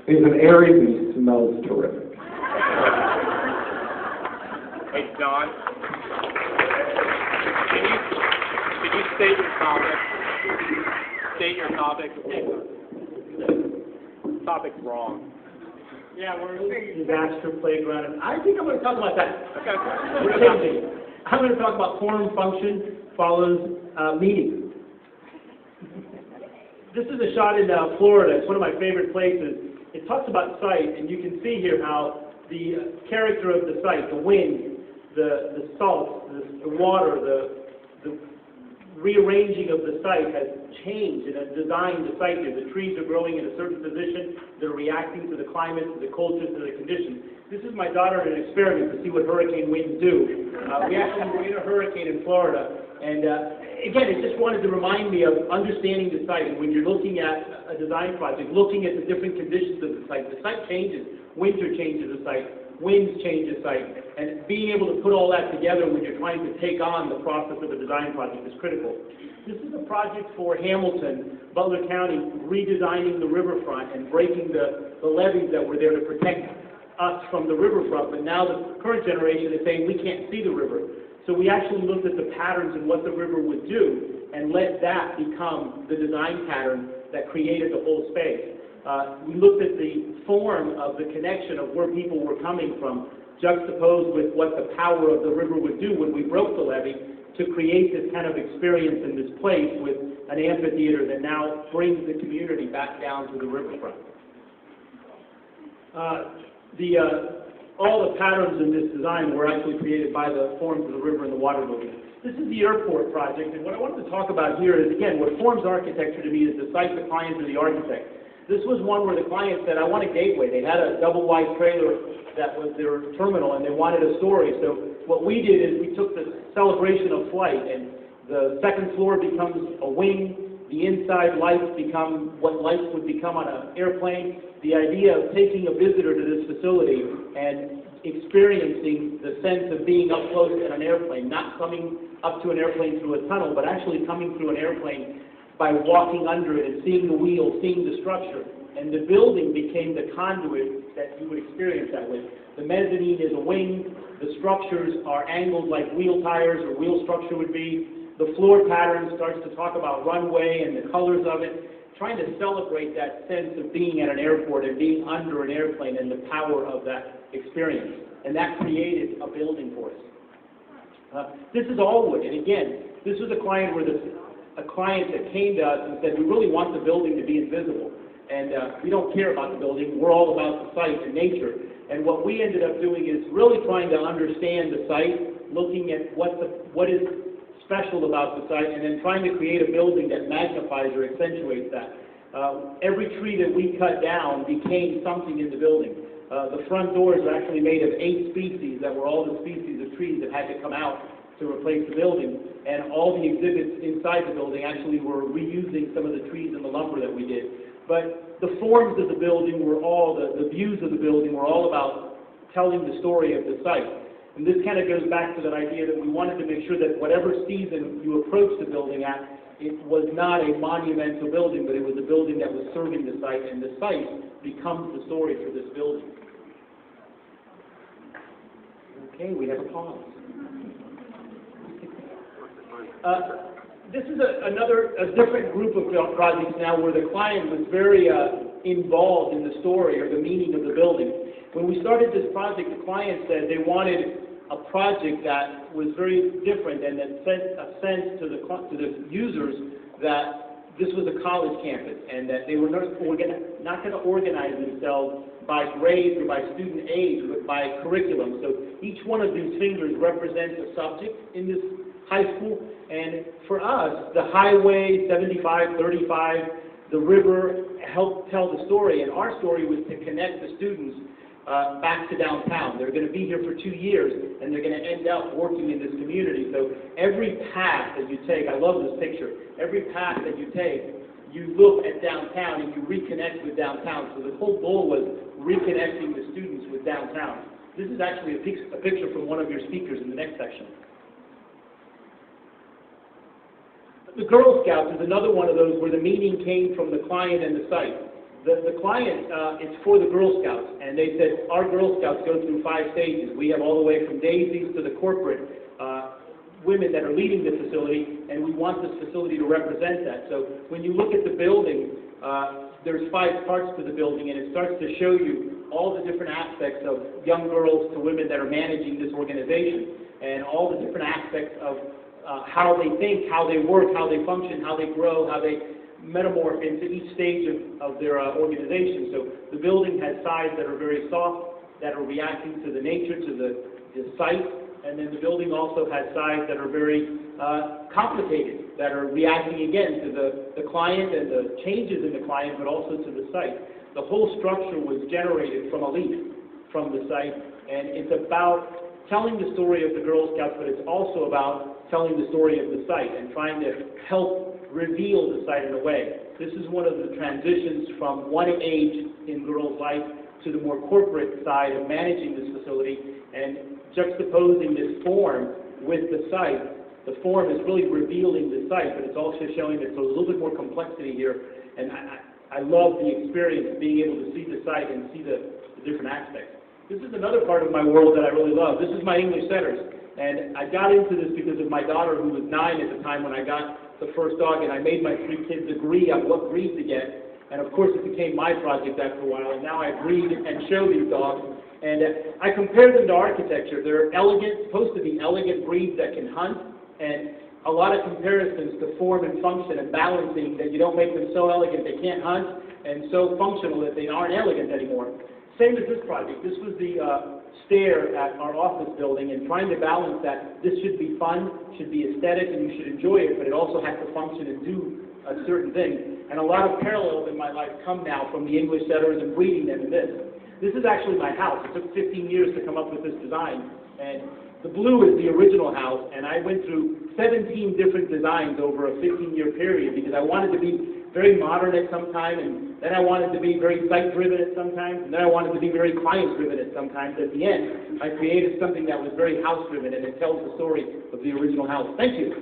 is an airy beast, smells terrific. Hey, Don, can you state your topic? State your topic. Topic's wrong. Yeah, we're moving disaster playground, and I think I'm going to talk about that. Okay. We're changing. I'm going to talk about form, function, follows meaning. This is a shot in Florida. It's one of my favorite places. It talks about sight, and you can see here how the character of the site, the wind, the salt, the water, the rearranging of the site has changed and has designed the site here. The trees are growing in a certain position. They're reacting to the climate, to the culture, to the conditions. This is my daughter in an experiment to see what hurricane winds do. We actually were in a hurricane in Florida, and again, it just wanted to remind me of understanding the site. And when you're looking at a design project, looking at the different conditions of the site changes. Winter changes the site. Winds change the site, and being able to put all that together when you're trying to take on the process of a design project is critical. This is a project for Hamilton, Butler County, redesigning the riverfront and breaking the levees that were there to protect us from the riverfront, but now the current generation is saying we can't see the river. So we actually looked at the patterns and what the river would do and let that become the design pattern that created the whole space. We looked at the form of the connection of where people were coming from, juxtaposed with what the power of the river would do when we broke the levee to create this kind of experience in this place with an amphitheater that now brings the community back down to the riverfront. All the patterns in this design were actually created by the forms of the river and the water movement. This is the airport project, and what I wanted to talk about here is, again, what forms architecture to me is the site, the client, or the architect. This was one where the client said, I want a gateway. They had a double-wide trailer that was their terminal, and they wanted a story. So what we did is we took the celebration of flight, and the second floor becomes a wing. The inside lights become what lights would become on an airplane. The idea of taking a visitor to this facility and experiencing the sense of being up close in an airplane, not coming up to an airplane through a tunnel, but actually coming through an airplane by walking under it and seeing the wheels, seeing the structure. And the building became the conduit that you would experience that with. The mezzanine is a wing. The structures are angled like wheel tires or wheel structure would be. The floor pattern starts to talk about runway and the colors of it, trying to celebrate that sense of being at an airport and being under an airplane and the power of that experience. And that created a building for us. This is all wood, and again, this was a client that came to us and said, we really want the building to be invisible. And we don't care about the building. We're all about the site and nature. And what we ended up doing is really trying to understand the site, looking at what is special about the site, and then trying to create a building that magnifies or accentuates that. Every tree that we cut down became something in the building. The front doors are actually made of 8 species that were all the species of trees that had to come out to replace the building, and all the exhibits inside the building actually were reusing some of the trees and the lumber that we did. But the forms of the building were all, the views of the building were all about telling the story of the site. And this kind of goes back to that idea that we wanted to make sure that whatever season you approach the building at, it was not a monumental building, but it was a building that was serving the site, and the site becomes the story for this building. Okay, we have a pause. This is a different group of projects now where the client was very involved in the story or the meaning of the building. When we started this project, the client said they wanted a project that was very different and that sent a sense to the users that this was a college campus and that they were not going to organize themselves by grades or by student age, but by curriculum. So each one of these fingers represents a subject in this high school. And for us, the highway, 75, 35, the river helped tell the story. And our story was to connect the students back to downtown. They're going to be here for 2 years, and they're going to end up working in this community. So every path that you take, I love this picture, every path that you take, you look at downtown and you reconnect with downtown. So the whole goal was reconnecting the students with downtown. This is actually a picture from one of your speakers in the next section. The Girl Scouts is another one of those where the meaning came from the client and the site. The client, it's for the Girl Scouts, and they said our Girl Scouts go through 5 stages. We have all the way from daisies to the corporate women that are leading the facility, and we want this facility to represent that. So when you look at the building, there's 5 parts to the building, and it starts to show you all the different aspects of young girls to women that are managing this organization, and all the different aspects of how they think, how they work, how they function, how they grow, how they metamorph into each stage of their organization. So the building has sides that are very soft, that are reacting to the nature, to the site, and then the building also has sides that are very complicated, that are reacting again to the client and the changes in the client, but also to the site. The whole structure was generated from a leaf from the site, and it's about telling the story of the Girl Scouts, but it's also about telling the story of the site and trying to help reveal the site in a way. This is one of the transitions from one age in girls' life to the more corporate side of managing this facility, and juxtaposing this form with the site. The form is really revealing the site, but it's also showing that there's a little bit more complexity here, and I love the experience of being able to see the site and see the different aspects. This is another part of my world that I really love. This is my English setters, and I got into this because of my daughter, who was 9 at the time when I got the first dog, and I made my 3 kids agree on what breed to get, and of course it became my project after a while, and now I breed and show these dogs, and I compare them to architecture. They're elegant, supposed to be elegant breeds that can hunt, and a lot of comparisons to form and function and balancing, that you don't make them so elegant they can't hunt, and so functional that they aren't elegant anymore. Same as this project. This was the stair at our office building, and trying to balance that this should be fun, should be aesthetic, and you should enjoy it, but it also has to function and do a certain thing. And a lot of parallels in my life come now from the English setters and breeding them in this. This is actually my house. It took 15 years to come up with this design, and the blue is the original house, and I went through 17 different designs over a 15-year period because I wanted to be very modern at some time, and then I wanted to be very site-driven at some times, and then I wanted to be very client-driven at some times. At the end, I created something that was very house-driven, and it tells the story of the original house. Thank you.